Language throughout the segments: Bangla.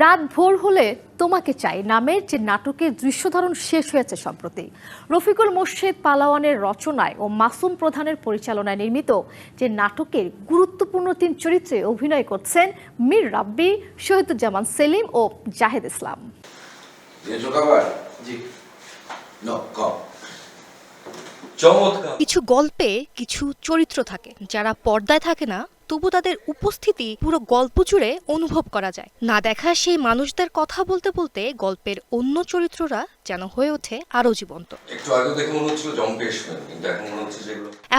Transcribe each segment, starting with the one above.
রাত ভোর হলে তোমাকে চাই নামের যে নাটকের দৃশ্যধারণ শেষ হয়েছে সম্প্রতি। রফিকুল মোর্শেদ পালাওয়ানের রচনায় ও মাসুম প্রধানের পরিচালনায় নির্মিত যে নাটকের গুরুত্বপূর্ণ ৩ চরিত্রে অভিনয় করছেন মীর রাব্বি, শহীদুজ্জামান সেলিম ও জাহেদ ইসলাম। কিছু গল্পে কিছু চরিত্র থাকে যারা পর্দায় থাকে না, তবু তাদের উপস্থিতি পুরো গল্প জুড়ে অনুভব করা যায়। না দেখা সেই মানুষদের কথা বলতে বলতে গল্পের অন্য চরিত্ররা যেন হয়ে ওঠে আরো জীবন্ত।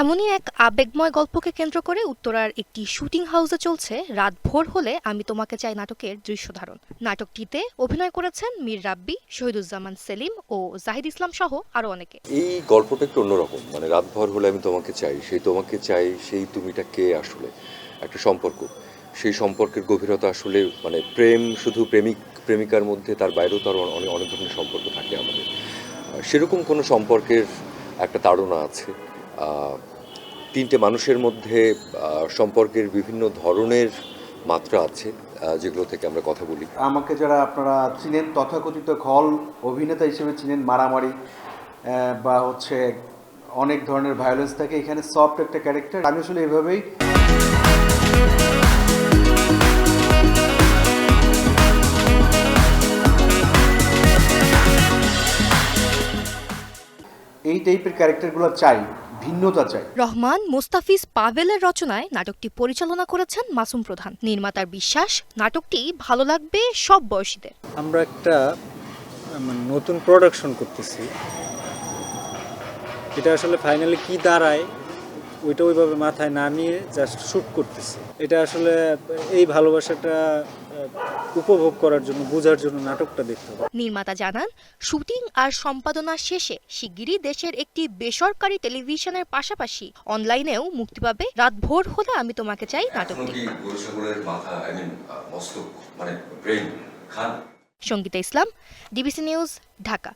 এমনই এক আবেগময় গল্পকে কেন্দ্র করে উত্তরার একটি শুটিং হাউসে চলছে রাত ভোর হলে আমি তোমাকে চাই নাটকের দৃশ্যধারণ। নাটকটিতে অভিনয় করেছেন মীর রাব্বি, শহীদুজ্জামান সেলিম ও জাহিদ ইসলাম সহ আরো অনেকে। এই গল্পটা একটু অন্যরকম, মানে রাত ভোর হলে আমি তোমাকে চাই, সেই তুমিটা কে, আসলে একটা সম্পর্ক, সেই সম্পর্কের গভীরতা আসলে মানে প্রেম শুধু প্রেমিকার মধ্যে, তার বাইরেও তার অনেক ধরনের সম্পর্ক থাকে আমাদের। সেরকম কোনো সম্পর্কের একটা তাড়না আছে। 3টে মানুষের মধ্যে সম্পর্কের বিভিন্ন ধরনের মাত্রা আছে, যেগুলো থেকে আমরা কথা বলি। আমাকে যারা আপনারা চিনেন, তথাকথিত খল অভিনেতা হিসেবে চিনেন, মারামারি বা অনেক ধরনের ভায়োলেন্স থাকে, এখানে সফট একটা ক্যারেক্টার। আমি আসলে এভাবেই এই টাইপের ক্যারেক্টারগুলো চাই, ভিন্নতা চাই। রহমান মোস্তাফিজ পাভেলের রচনায় নাটকটি পরিচালনা করেছেন মাসুম প্রধান। নির্মাতার বিশ্বাস নাটকটি ভালো লাগবে সব বয়সীদের। আমরা একটা নতুন প্রোডাকশন করতেছি, এটা আসলে ফাইনালি কি দাঁড়ায় ওইটা ওইভাবে মাথায় না নিয়ে জাস্ট শুট করতেছি। এটা আসলে এই ভালোবাসাটা উপভোগ করার জন্য, বোঝার জন্য নাটকটা দেখতে হবে। নির্মাতা জানান, শুটিং আর সম্পাদনা শেষে শিগগিরই দেশের একটি বেসরকারি টেলিভিশনের পাশাপাশি অনলাইনেও মুক্তি পাবে রাত ভোর হলে আমি তোমাকে চাই নাটকটি। সঙ্গীতা ইসলাম, ডিবিসি নিউজ, ঢাকা।